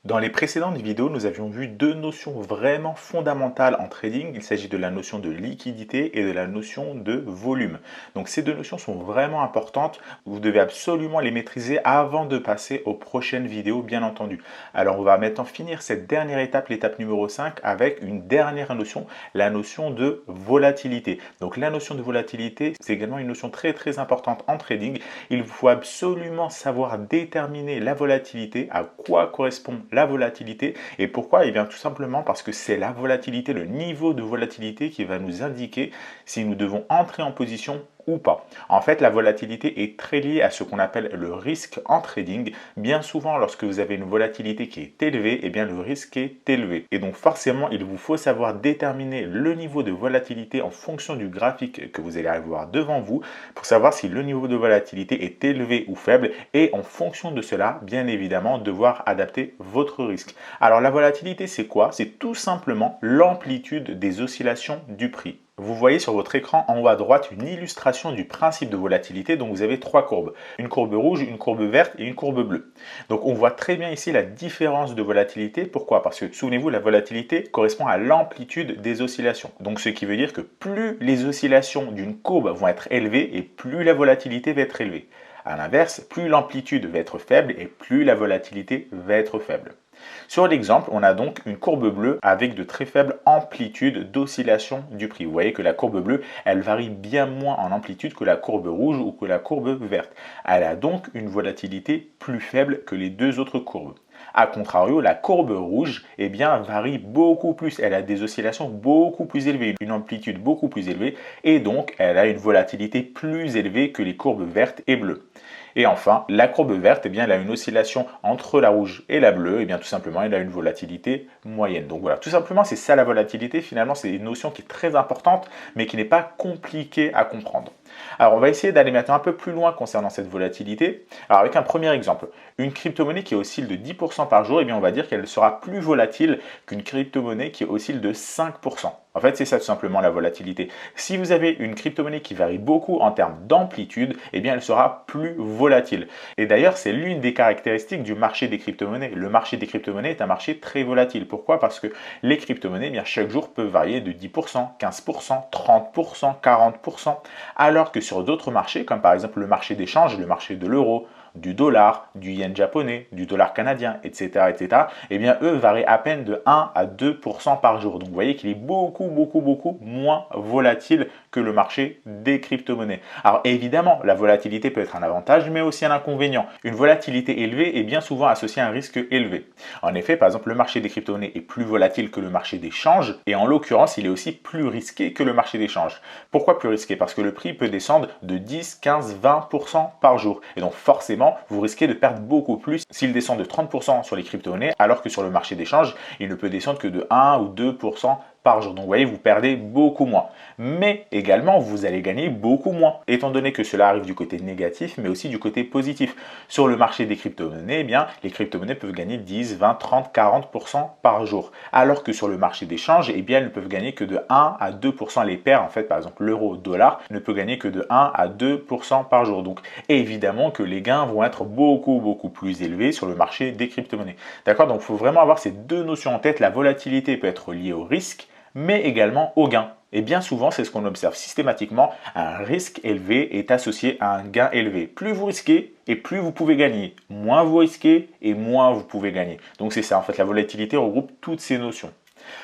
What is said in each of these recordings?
Dans les précédentes vidéos, nous avions vu deux notions vraiment fondamentales en trading. Il s'agit de la notion de liquidité et de la notion de volume. Donc ces deux notions sont vraiment importantes. Vous devez absolument les maîtriser avant de passer aux prochaines vidéos, bien entendu. Alors on va maintenant finir cette dernière étape, l'étape numéro 5, avec une dernière notion, la notion de volatilité. Donc la notion de volatilité, c'est également une notion très importante en trading. Il faut absolument savoir déterminer la volatilité, à quoi correspond la volatilité. Et pourquoi? Eh bien tout simplement parce que c'est la volatilité, le niveau de volatilité qui va nous indiquer si nous devons entrer en position ou pas. En fait, la volatilité est très liée à ce qu'on appelle le risque en trading. Bien souvent, lorsque vous avez une volatilité qui est élevée, eh bien le risque est élevé. Et donc forcément, il vous faut savoir déterminer le niveau de volatilité en fonction du graphique que vous allez avoir devant vous pour savoir si le niveau de volatilité est élevé ou faible et en fonction de cela, bien évidemment, devoir adapter votre risque. Alors la volatilité, c'est quoi? C'est tout simplement l'amplitude des oscillations du prix. Vous voyez sur votre écran en haut à droite une illustration du principe de volatilité. Donc vous avez trois courbes, une courbe rouge, une courbe verte et une courbe bleue. Donc on voit très bien ici la différence de volatilité. Pourquoi? Parce que souvenez-vous, la volatilité correspond à l'amplitude des oscillations. Donc ce qui veut dire que plus les oscillations d'une courbe vont être élevées et plus la volatilité va être élevée. À l'inverse, plus l'amplitude va être faible et plus la volatilité va être faible. Sur l'exemple, on a donc une courbe bleue avec de très faibles amplitudes d'oscillation du prix. Vous voyez que la courbe bleue, elle varie bien moins en amplitude que la courbe rouge ou que la courbe verte. Elle a donc une volatilité plus faible que les deux autres courbes. A contrario, la courbe rouge varie beaucoup plus. Elle a des oscillations beaucoup plus élevées, une amplitude beaucoup plus élevée et donc elle a une volatilité plus élevée que les courbes vertes et bleues. Et enfin, la courbe verte, elle a une oscillation entre la rouge et la bleue, tout simplement, elle a une volatilité moyenne. Donc voilà, tout simplement, c'est ça la volatilité. Finalement, c'est une notion qui est très importante, mais qui n'est pas compliquée à comprendre. Alors, on va essayer d'aller maintenant un peu plus loin concernant cette volatilité. Alors, avec un premier exemple, une crypto-monnaie qui oscille de 10% par jour, on va dire qu'elle sera plus volatile qu'une crypto-monnaie qui oscille de 5%. En fait, c'est ça tout simplement la volatilité. Si vous avez une crypto-monnaie qui varie beaucoup en termes d'amplitude, elle sera plus volatile. Et d'ailleurs, c'est l'une des caractéristiques du marché des crypto-monnaies. Le marché des crypto-monnaies est un marché très volatile. Pourquoi? Parce que les crypto-monnaies, chaque jour peuvent varier de 10%, 15%, 30%, 40%, alors que sur d'autres marchés, comme par exemple le marché d'échange, le marché de l'euro, du dollar, du yen japonais, du dollar canadien, etc., eux varient à peine de 1 à 2% par jour. Donc vous voyez qu'il est beaucoup moins volatile que le marché des crypto-monnaies. Alors évidemment, la volatilité peut être un avantage, mais aussi un inconvénient. Une volatilité élevée est bien souvent associée à un risque élevé. En effet, par exemple, le marché des crypto-monnaies est plus volatile que le marché des changes, et en l'occurrence, il est aussi plus risqué que le marché des changes. Pourquoi plus risqué? Parce que le prix peut descendre de 10, 15, 20% par jour. Et donc forcément, vous risquez de perdre beaucoup plus s'il descend de 30% sur les crypto-monnaies, alors que sur le marché d'échange, il ne peut descendre que de 1 ou 2% par jour. Donc vous voyez, vous perdez beaucoup moins. Mais également, vous allez gagner beaucoup moins, étant donné que cela arrive du côté négatif, mais aussi du côté positif. Sur le marché des crypto-monnaies, les crypto-monnaies peuvent gagner 10, 20, 30, 40% par jour. Alors que sur le marché d'échange, elles ne peuvent gagner que de 1 à 2%. Les paires, en fait, par exemple, l'euro-dollar ne peut gagner que de 1 à 2% par jour. Donc évidemment que les gains vont être beaucoup plus élevés sur le marché des crypto-monnaies. D'accord? Donc il faut vraiment avoir ces deux notions en tête. La volatilité peut être liée au risque, mais également au gain. Et bien souvent, c'est ce qu'on observe systématiquement, un risque élevé est associé à un gain élevé. Plus vous risquez et plus vous pouvez gagner. Moins vous risquez et moins vous pouvez gagner. Donc c'est ça, en fait, la volatilité regroupe toutes ces notions.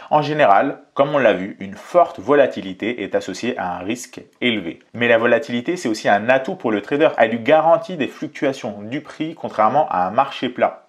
En général, comme on l'a vu, une forte volatilité est associée à un risque élevé. Mais la volatilité, c'est aussi un atout pour le trader. Elle lui garantit des fluctuations du prix, contrairement à un marché plat.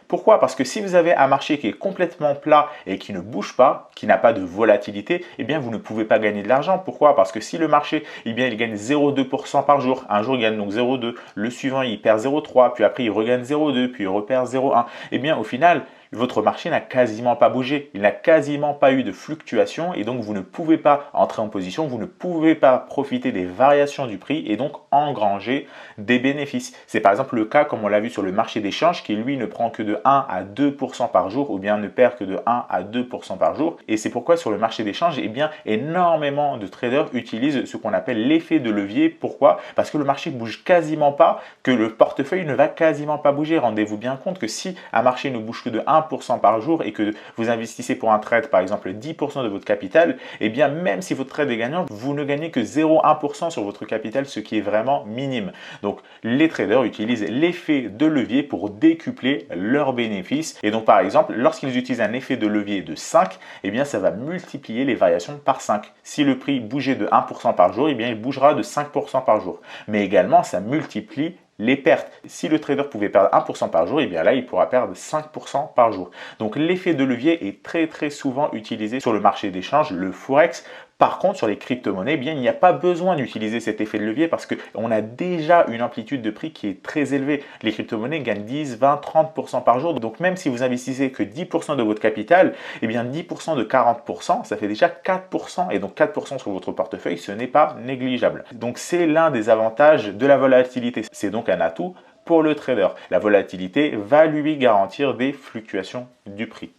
Pourquoi? Parce que si vous avez un marché qui est complètement plat et qui ne bouge pas, qui n'a pas de volatilité, vous ne pouvez pas gagner de l'argent. Pourquoi? Parce que si le marché, il gagne 0,2% par jour, un jour il gagne donc 0,2, le suivant il perd 0,3, puis après il regagne 0,2, puis il repère 0,1, au final, votre marché n'a quasiment pas bougé, il n'a quasiment pas eu de fluctuation et donc vous ne pouvez pas entrer en position, vous ne pouvez pas profiter des variations du prix et donc engranger des bénéfices. C'est par exemple le cas comme on l'a vu sur le marché d'échange qui lui ne prend que de 1 à 2% par jour ou bien ne perd que de 1 à 2% par jour et c'est pourquoi sur le marché d'échange énormément de traders utilisent ce qu'on appelle l'effet de levier. Pourquoi? Parce que le marché bouge quasiment pas, que le portefeuille ne va quasiment pas bouger. Rendez-vous bien compte que si un marché ne bouge que de 1 1% par jour et que vous investissez pour un trade par exemple 10% de votre capital, eh bien même si votre trade est gagnant, vous ne gagnez que 0,1% sur votre capital, ce qui est vraiment minime. Donc les traders utilisent l'effet de levier pour décupler leurs bénéfices. Et donc par exemple, lorsqu'ils utilisent un effet de levier de 5, eh bien ça va multiplier les variations par 5. Si le prix bougeait de 1% par jour, eh bien il bougera de 5% par jour. Mais également, ça multiplie les pertes. Si le trader pouvait perdre 1% par jour, et bien là, il pourra perdre 5% par jour. Donc l'effet de levier est très souvent utilisé sur le marché d'échange, le Forex. Par contre, sur les crypto-monnaies, eh bien, il n'y a pas besoin d'utiliser cet effet de levier parce qu'on a déjà une amplitude de prix qui est très élevée. Les crypto-monnaies gagnent 10, 20, 30% par jour. Donc même si vous investissez que 10% de votre capital, eh bien 10% de 40%, ça fait déjà 4%. Et donc 4% sur votre portefeuille, ce n'est pas négligeable. Donc c'est l'un des avantages de la volatilité. C'est donc un atout pour le trader. La volatilité va lui garantir des fluctuations du prix.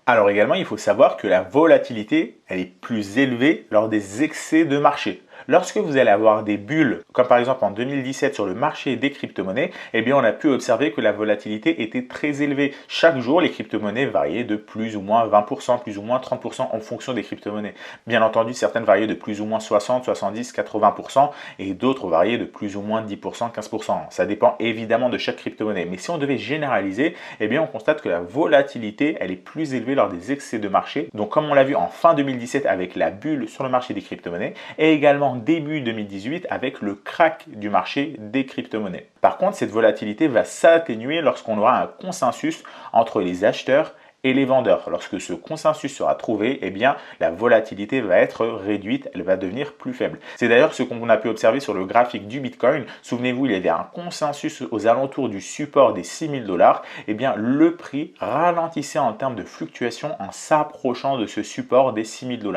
Alors également, il faut savoir que la volatilité, elle est plus élevée lors des excès de marché. Lorsque vous allez avoir des bulles, comme par exemple en 2017 sur le marché des crypto-monnaies, eh bien on a pu observer que la volatilité était très élevée. Chaque jour, les crypto-monnaies variaient de plus ou moins 20%, plus ou moins 30% en fonction des crypto-monnaies. Bien entendu, certaines variaient de plus ou moins 60, 70, 80% et d'autres variaient de plus ou moins 10%, 15%. Ça dépend évidemment de chaque crypto-monnaie. Mais si on devait généraliser, eh bien on constate que la volatilité, elle est plus élevée lors des excès de marché. Donc comme on l'a vu en fin 2017 avec la bulle sur le marché des crypto-monnaies et également début 2018 avec le crack du marché des crypto-monnaies. Par contre, cette volatilité va s'atténuer lorsqu'on aura un consensus entre les acheteurs et les vendeurs. Lorsque ce consensus sera trouvé, eh bien, la volatilité va être réduite, elle va devenir plus faible. C'est d'ailleurs ce qu'on a pu observer sur le graphique du Bitcoin. Souvenez-vous, il y avait un consensus aux alentours du support des 6000 $. Eh bien, le prix ralentissait en termes de fluctuation en s'approchant de ce support des 6000 $.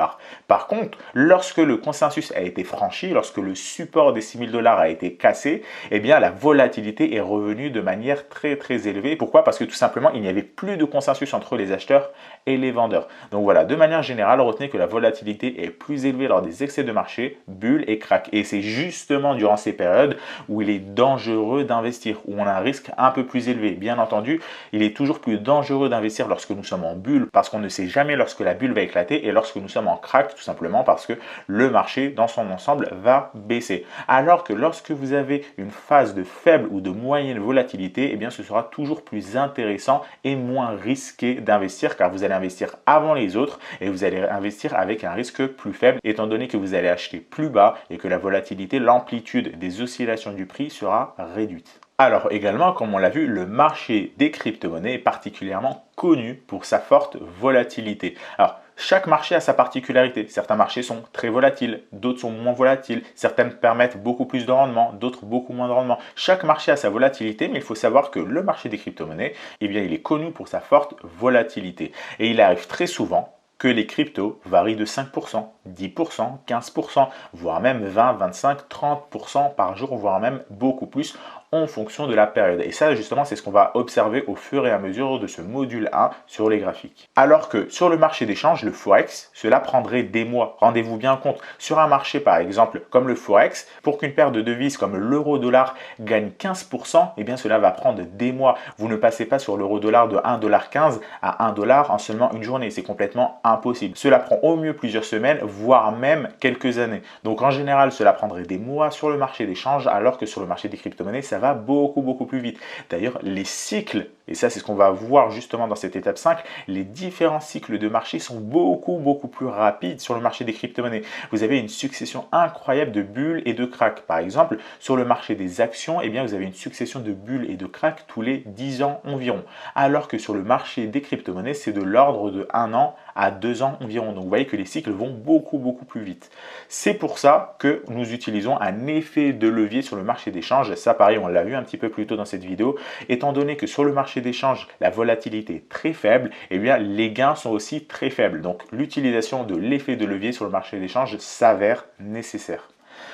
Par contre, lorsque le consensus a été franchi, lorsque le support des 6000 $ a été cassé, eh bien, la volatilité est revenue de manière très élevée. Pourquoi? Parce que tout simplement, il n'y avait plus de consensus entre les acheteurs et les vendeurs. Donc voilà, de manière générale, retenez que la volatilité est plus élevée lors des excès de marché, bulles et cracks. Et c'est justement durant ces périodes où il est dangereux d'investir, où on a un risque un peu plus élevé. Bien entendu, il est toujours plus dangereux d'investir lorsque nous sommes en bulle parce qu'on ne sait jamais lorsque la bulle va éclater et lorsque nous sommes en crack, tout simplement parce que le marché dans son ensemble va baisser. Alors que lorsque vous avez une phase de faible ou de moyenne volatilité, eh bien ce sera toujours plus intéressant et moins risqué d'investir car vous allez investir avant les autres et vous allez investir avec un risque plus faible étant donné que vous allez acheter plus bas et que la volatilité, l'amplitude des oscillations du prix sera réduite. Alors également, comme on l'a vu, le marché des crypto-monnaies est particulièrement connu pour sa forte volatilité. Alors, chaque marché a sa particularité. Certains marchés sont très volatiles, d'autres sont moins volatiles. Certaines permettent beaucoup plus de rendement, d'autres beaucoup moins de rendement. Chaque marché a sa volatilité, mais il faut savoir que le marché des crypto-monnaies, eh bien, il est connu pour sa forte volatilité. Et il arrive très souvent que les cryptos varient de 5%, 10%, 15%, voire même 20, 25, 30% par jour, voire même beaucoup plus en fonction de la période. Et ça, justement, c'est ce qu'on va observer au fur et à mesure de ce module 1 sur les graphiques. Alors que sur le marché d'échange, le Forex, cela prendrait des mois. Rendez-vous bien compte, sur un marché, par exemple, comme le Forex, pour qu'une paire de devises comme l'euro-dollar gagne 15%, eh bien, cela va prendre des mois. Vous ne passez pas sur l'euro-dollar de 1,15$ à 1$ en seulement une journée. C'est complètement impossible. Cela prend au mieux plusieurs semaines, voire même quelques années. Donc, en général, cela prendrait des mois sur le marché d'échange, alors que sur le marché des crypto-monnaies, ça va beaucoup plus vite. D'ailleurs, les cycles, et ça c'est ce qu'on va voir justement dans cette étape 5, les différents cycles de marché sont beaucoup plus rapides sur le marché des crypto-monnaies. Vous avez une succession incroyable de bulles et de cracks. Par exemple, sur le marché des actions, eh bien, vous avez une succession de bulles et de cracks tous les 10 ans environ. Alors que sur le marché des crypto-monnaies, c'est de l'ordre de 1 an à 2 ans environ. Donc vous voyez que les cycles vont beaucoup plus vite. C'est pour ça que nous utilisons un effet de levier sur le marché d'échange. Ça pareil, on l'a vu un petit peu plus tôt dans cette vidéo. Étant donné que sur le marché d'échange, la volatilité est très faible, eh bien les gains sont aussi très faibles. Donc l'utilisation de l'effet de levier sur le marché d'échange s'avère nécessaire.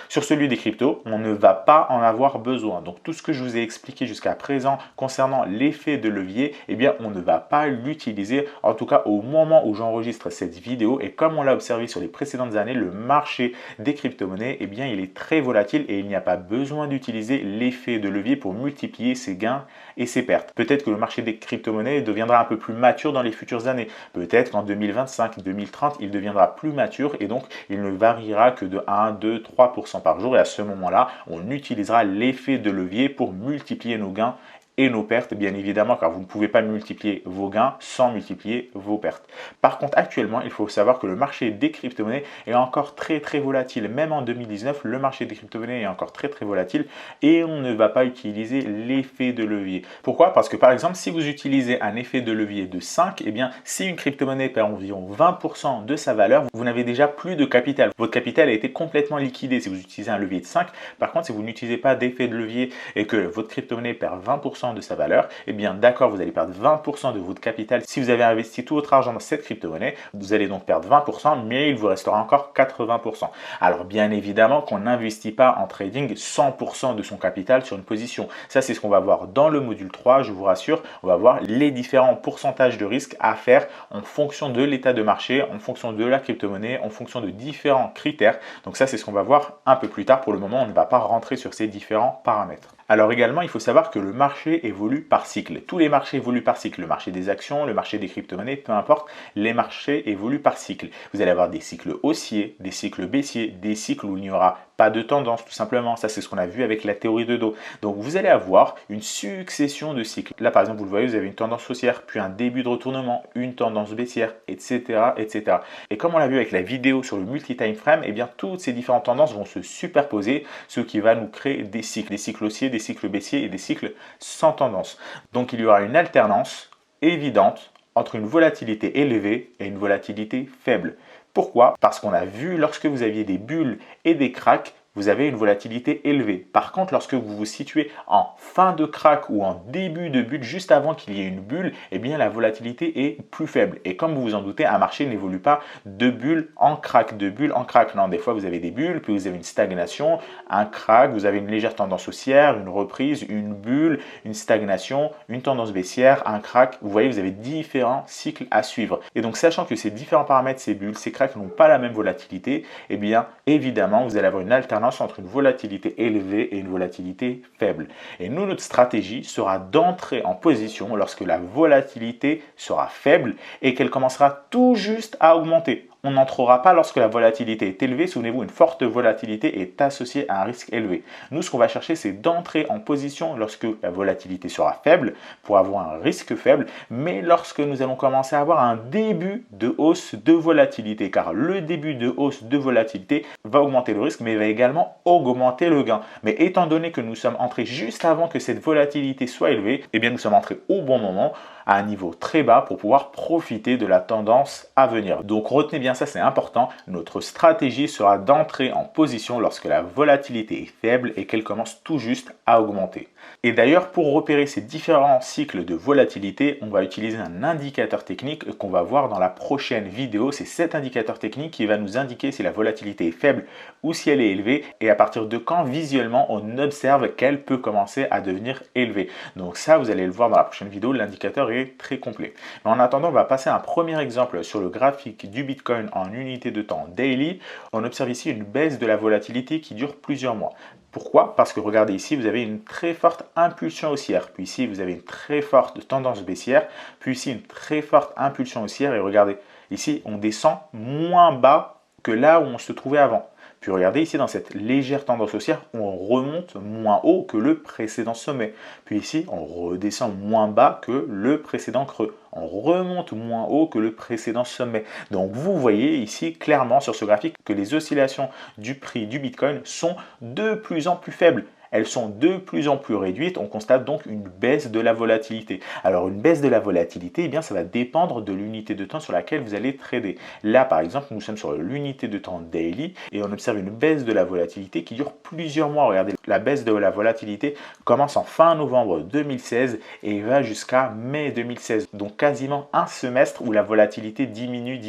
Sur celui des cryptos, on ne va pas en avoir besoin. Donc tout ce que je vous ai expliqué jusqu'à présent concernant l'effet de levier, eh bien on ne va pas l'utiliser, en tout cas au moment où j'enregistre cette vidéo. Et comme on l'a observé sur les précédentes années, le marché des crypto-monnaies, eh bien il est très volatile et il n'y a pas besoin d'utiliser l'effet de levier pour multiplier ses gains et ses pertes. Peut-être que le marché des crypto-monnaies deviendra un peu plus mature dans les futures années. Peut-être qu'en 2025, 2030, il deviendra plus mature et donc il ne variera que de 1, 2, 3% par jour. Et à ce moment-là, on utilisera l'effet de levier pour multiplier nos gains et nos pertes, bien évidemment, car vous ne pouvez pas multiplier vos gains sans multiplier vos pertes. Par contre, actuellement, il faut savoir que le marché des crypto-monnaies est encore très volatile. Même en 2019, le marché des crypto-monnaies est encore très volatile et on ne va pas utiliser l'effet de levier. Pourquoi? Parce que par exemple, si vous utilisez un effet de levier de 5, eh bien, si une crypto-monnaie perd environ 20% de sa valeur, vous n'avez déjà plus de capital. Votre capital a été complètement liquidé si vous utilisez un levier de 5. Par contre, si vous n'utilisez pas d'effet de levier et que votre crypto-monnaie perd 20% de sa valeur, eh bien d'accord, vous allez perdre 20% de votre capital. Si vous avez investi tout votre argent dans cette crypto-monnaie, vous allez donc perdre 20%, mais il vous restera encore 80%. Alors bien évidemment qu'on n'investit pas en trading 100% de son capital sur une position. Ça, c'est ce qu'on va voir dans le module 3, je vous rassure. On va voir les différents pourcentages de risque à faire en fonction de l'état de marché, en fonction de la crypto-monnaie, en fonction de différents critères. Donc ça, c'est ce qu'on va voir un peu plus tard. Pour le moment, on ne va pas rentrer sur ces différents paramètres. Alors également, il faut savoir que le marché évolue par cycle. Tous les marchés évoluent par cycle. Le marché des actions, le marché des crypto-monnaies, peu importe, les marchés évoluent par cycle. Vous allez avoir des cycles haussiers, des cycles baissiers, des cycles où il n'y aura pas de tendance tout simplement. Ça, c'est ce qu'on a vu avec la théorie de dos. Donc vous allez avoir une succession de cycles. Là, par exemple, vous le voyez, vous avez une tendance haussière, puis un début de retournement, une tendance baissière, etc., etc. Et comme on l'a vu avec la vidéo sur le multi-time frame, eh bien toutes ces différentes tendances vont se superposer, ce qui va nous créer des cycles haussiers, des cycles baissiers et des cycles sans tendance. Donc il y aura une alternance évidente entre une volatilité élevée et une volatilité faible. Pourquoi? Parce qu'on a vu, lorsque vous aviez des bulles et des cracks, vous avez une volatilité élevée. Par contre, lorsque vous vous situez en fin de crack ou en début de bulle, juste avant qu'il y ait une bulle, eh bien la volatilité est plus faible. Et comme vous vous en doutez, un marché n'évolue pas de bulle en crack, de bulle en crack. Non, des fois vous avez des bulles, puis vous avez une stagnation, un crack, vous avez une légère tendance haussière, une reprise, une bulle, une stagnation, une tendance baissière, un crack. Vous voyez, vous avez différents cycles à suivre. Et donc, sachant que ces différents paramètres, ces bulles, ces cracks n'ont pas la même volatilité, eh bien évidemment, vous allez avoir une alternance entre une volatilité élevée et une volatilité faible. Et nous, notre stratégie sera d'entrer en position lorsque la volatilité sera faible et qu'elle commencera tout juste à augmenter. On n'entrera pas lorsque la volatilité est élevée. Souvenez-vous, une forte volatilité est associée à un risque élevé. Nous, ce qu'on va chercher, c'est d'entrer en position lorsque la volatilité sera faible pour avoir un risque faible, mais lorsque nous allons commencer à avoir un début de hausse de volatilité, car le début de hausse de volatilité va augmenter le risque, mais va également augmenter le gain. Mais étant donné que nous sommes entrés juste avant que cette volatilité soit élevée, eh bien nous sommes entrés au bon moment, à un niveau très bas pour pouvoir profiter de la tendance à venir. Donc retenez bien ça, c'est important. Notre stratégie sera d'entrer en position lorsque la volatilité est faible et qu'elle commence tout juste à augmenter. Et d'ailleurs, pour repérer ces différents cycles de volatilité, on va utiliser un indicateur technique qu'on va voir dans la prochaine vidéo. C'est cet indicateur technique qui va nous indiquer si la volatilité est faible ou si elle est élevée et à partir de quand visuellement on observe qu'elle peut commencer à devenir élevée. Donc ça, vous allez le voir dans la prochaine vidéo, l'indicateur est très complet. Mais en attendant, on va passer à un premier exemple sur le graphique du Bitcoin en unité de temps daily. On observe ici une baisse de la volatilité qui dure plusieurs mois. Pourquoi? Parce que regardez ici, vous avez une très forte impulsion haussière. Puis ici, vous avez une très forte tendance baissière. Puis ici, une très forte impulsion haussière. Et regardez, ici, on descend moins bas que là où on se trouvait avant. Puis regardez ici, dans cette légère tendance haussière, on remonte moins haut que le précédent sommet. Puis ici, on redescend moins bas que le précédent creux. On remonte moins haut que le précédent sommet. Donc vous voyez ici clairement sur ce graphique que les oscillations du prix du Bitcoin sont de plus en plus faibles. elles sont de plus en plus réduites. On constate donc une baisse de la volatilité. Alors une baisse de la volatilité, eh bien, ça va dépendre de l'unité de temps sur laquelle vous allez trader. Là, par exemple, nous sommes sur l'unité de temps daily et on observe une baisse de la volatilité qui dure plusieurs mois. Regardez, la baisse de la volatilité commence en fin novembre 2016 et va jusqu'à mai 2016. Donc quasiment un semestre où la volatilité diminue.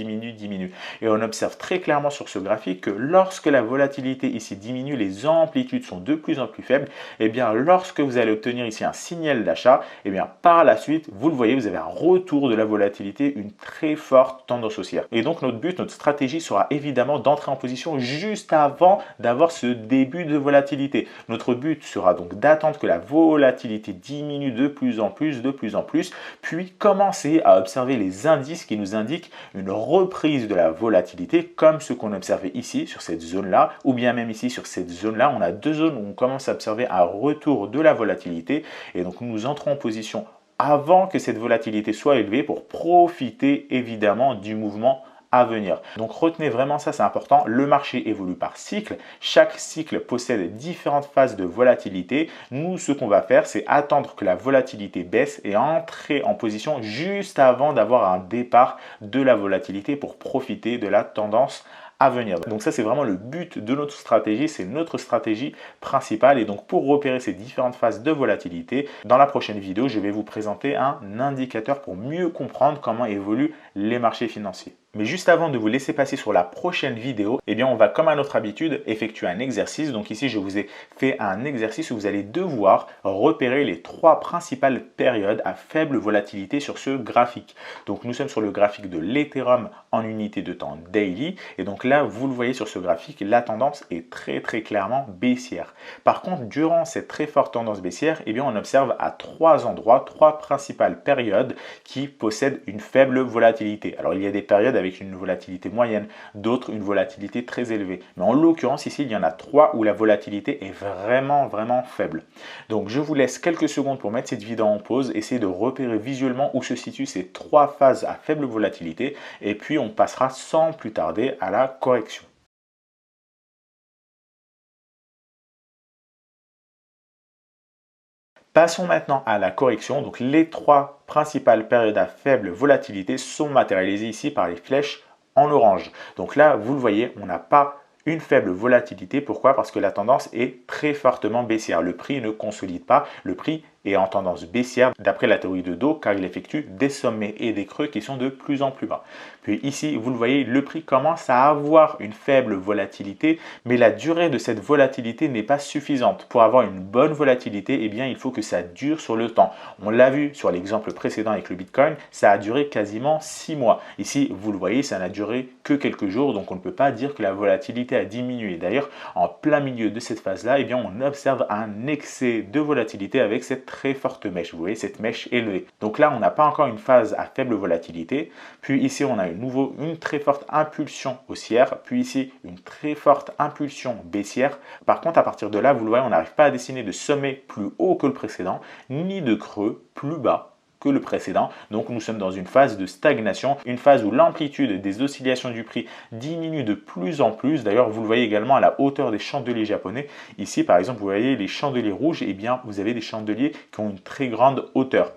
Et on observe très clairement sur ce graphique que lorsque la volatilité ici diminue, les amplitudes sont de plus en plus faibles. Et bien lorsque vous allez obtenir ici un signal d'achat, et bien par la suite, vous le voyez, vous avez un retour de la volatilité, une très forte tendance haussière. Et donc notre but, notre stratégie sera évidemment d'entrer en position juste avant d'avoir ce début de volatilité. Notre but sera donc d'attendre que la volatilité diminue de plus en plus, puis commencer à observer les indices qui nous indiquent une reprise de la volatilité comme ce qu'on observait ici sur cette zone-là, ou bien même ici sur cette zone-là. On a deux zones où on commence à observer un retour de la volatilité et donc nous entrons en position avant que cette volatilité soit élevée pour profiter évidemment du mouvement à venir. Donc retenez vraiment ça, c'est important. Le marché évolue par cycle. Chaque cycle possède différentes phases de volatilité. Nous, ce qu'on va faire, c'est attendre que la volatilité baisse et entrer en position juste avant d'avoir un départ de la volatilité pour profiter de la tendance à venir. Donc ça, c'est vraiment le but de notre stratégie, c'est notre stratégie principale. Et donc pour repérer ces différentes phases de volatilité, dans la prochaine vidéo, je vais vous présenter un indicateur pour mieux comprendre comment évoluent les marchés financiers. Mais juste avant de vous laisser passer sur la prochaine vidéo, eh bien on va comme à notre habitude effectuer un exercice. Donc ici, je vous ai fait un exercice où vous allez devoir repérer les trois principales périodes à faible volatilité sur ce graphique. Donc nous sommes sur le graphique de l'Ethereum en unité de temps daily. Et donc là, vous le voyez sur ce graphique, la tendance est très clairement baissière. Par contre, durant cette très forte tendance baissière, eh bien on observe à trois endroits, trois principales périodes qui possèdent une faible volatilité. Alors il y a des périodes avec une volatilité moyenne, d'autres une volatilité très élevée. Mais en l'occurrence ici, il y en a trois où la volatilité est vraiment faible. Donc je vous laisse quelques secondes pour mettre cette vidéo en pause, essayer de repérer visuellement où se situent ces trois phases à faible volatilité et puis on passera sans plus tarder à la correction. Passons maintenant à la correction. Donc les trois principales périodes à faible volatilité sont matérialisées ici par les flèches en orange. Donc là, vous le voyez, on n'a pas une faible volatilité. Pourquoi? Parce que la tendance est très fortement baissière. Le prix ne consolide pas. Le prix est en tendance baissière d'après la théorie de Dow car il effectue des sommets et des creux qui sont de plus en plus bas. Puis ici, vous le voyez, le prix commence à avoir une faible volatilité, mais la durée de cette volatilité n'est pas suffisante. Pour avoir une bonne volatilité, eh bien, il faut que ça dure sur le temps. On l'a vu sur l'exemple précédent avec le Bitcoin, ça a duré quasiment 6 mois. Ici, vous le voyez, ça n'a duré que quelques jours, donc on ne peut pas dire que la volatilité a diminué. D'ailleurs, en plein milieu de cette phase-là, eh bien, on observe un excès de volatilité avec cette très forte mèche. Vous voyez cette mèche élevée. Donc là, on n'a pas encore une phase à faible volatilité. Puis ici, on a une très forte impulsion haussière. Puis ici, une très forte impulsion baissière. Par contre, à partir de là, vous le voyez, on n'arrive pas à dessiner de sommet plus haut que le précédent, ni de creux plus bas que le précédent. Donc nous sommes dans une phase de stagnation, une phase où l'amplitude des oscillations du prix diminue de plus en plus. D'ailleurs, vous le voyez également à la hauteur des chandeliers japonais. Ici, par exemple, vous voyez les chandeliers rouges, et bien vous avez des chandeliers qui ont une très grande hauteur.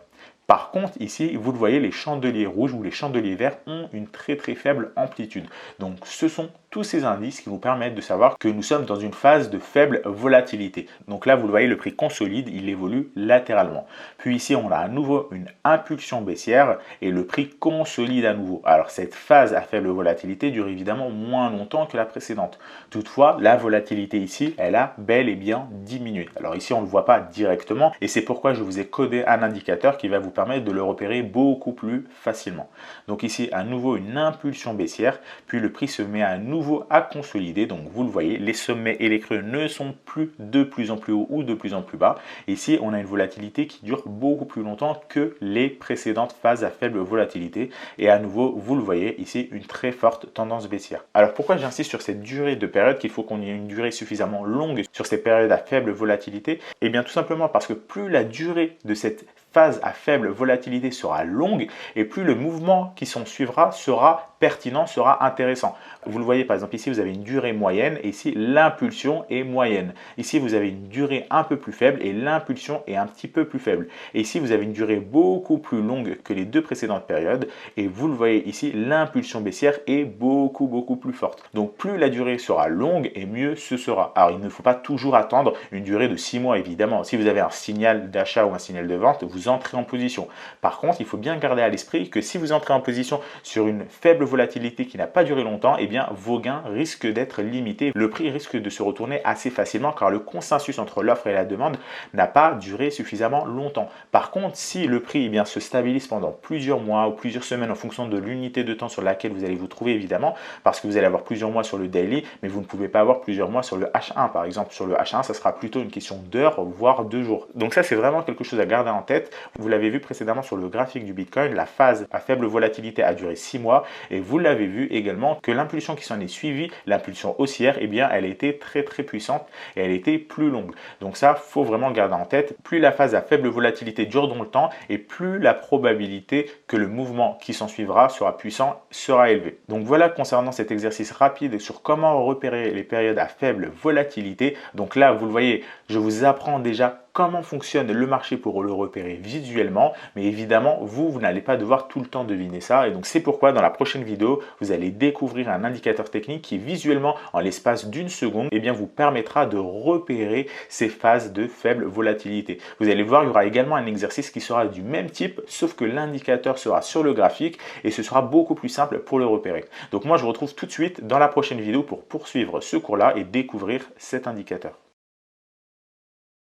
Par contre, ici, vous le voyez, les chandeliers rouges ou les chandeliers verts ont une très faible amplitude. Donc ce sont tous ces indices qui nous permettent de savoir que nous sommes dans une phase de faible volatilité. Donc là, vous le voyez, le prix consolide, il évolue latéralement. Puis ici, on a à nouveau une impulsion baissière et le prix consolide à nouveau. Alors cette phase à faible volatilité dure évidemment moins longtemps que la précédente. Toutefois, la volatilité ici, elle a bel et bien diminué. Alors ici, on ne le voit pas directement et c'est pourquoi je vous ai codé un indicateur qui va vous permettre de le repérer beaucoup plus facilement. Donc ici, à nouveau une impulsion baissière, puis le prix se met à nouveau à consolider. Donc vous le voyez, les sommets et les creux ne sont plus de plus en plus haut ou de plus en plus bas. Ici, on a une volatilité qui dure beaucoup plus longtemps que les précédentes phases à faible volatilité. Et à nouveau, vous le voyez, ici, une très forte tendance baissière. Alors pourquoi j'insiste sur cette durée de période, qu'il faut qu'on ait une durée suffisamment longue sur ces périodes à faible volatilité? Eh bien tout simplement parce que plus la durée de cette phase à faible volatilité sera longue et plus le mouvement qui s'en suivra sera pertinent, sera intéressant. Vous le voyez par exemple ici, vous avez une durée moyenne et ici l'impulsion est moyenne. Ici, vous avez une durée un peu plus faible et l'impulsion est un petit peu plus faible. Et ici, vous avez une durée beaucoup plus longue que les deux précédentes périodes et vous le voyez ici, l'impulsion baissière est beaucoup plus forte. Donc plus la durée sera longue et mieux ce sera. Alors il ne faut pas toujours attendre une durée de 6 mois évidemment. Si vous avez un signal d'achat ou un signal de vente, vous entrez en position. Par contre, il faut bien garder à l'esprit que si vous entrez en position sur une faible volatilité qui n'a pas duré longtemps, eh bien vos gains risquent d'être limités. Le prix risque de se retourner assez facilement car le consensus entre l'offre et la demande n'a pas duré suffisamment longtemps. Par contre, si le prix eh bien, se stabilise pendant plusieurs mois ou plusieurs semaines en fonction de l'unité de temps sur laquelle vous allez vous trouver évidemment, parce que vous allez avoir plusieurs mois sur le daily, mais vous ne pouvez pas avoir plusieurs mois sur le H1 par exemple. Sur le H1, ça sera plutôt une question d'heures, voire de jours. Donc ça, c'est vraiment quelque chose à garder en tête. Vous l'avez vu précédemment sur le graphique du Bitcoin, la phase à faible volatilité a duré 6 mois et vous l'avez vu également que l'impulsion qui s'en est suivie, l'impulsion haussière, eh bien, elle était très puissante et elle était plus longue. Donc ça, faut vraiment le garder en tête. Plus la phase à faible volatilité dure dans le temps et plus la probabilité que le mouvement qui s'en suivra sera puissant sera élevé. Donc voilà concernant cet exercice rapide sur comment repérer les périodes à faible volatilité. Donc là, vous le voyez, je vous apprends déjà comment fonctionne le marché pour le repérer visuellement, mais évidemment, vous n'allez pas devoir tout le temps deviner ça. Et donc, c'est pourquoi dans la prochaine vidéo, vous allez découvrir un indicateur technique qui visuellement, en l'espace d'une seconde, eh bien, vous permettra de repérer ces phases de faible volatilité. Vous allez voir, il y aura également un exercice qui sera du même type, sauf que l'indicateur sera sur le graphique et ce sera beaucoup plus simple pour le repérer. Donc moi, je vous retrouve tout de suite dans la prochaine vidéo pour poursuivre ce cours-là et découvrir cet indicateur.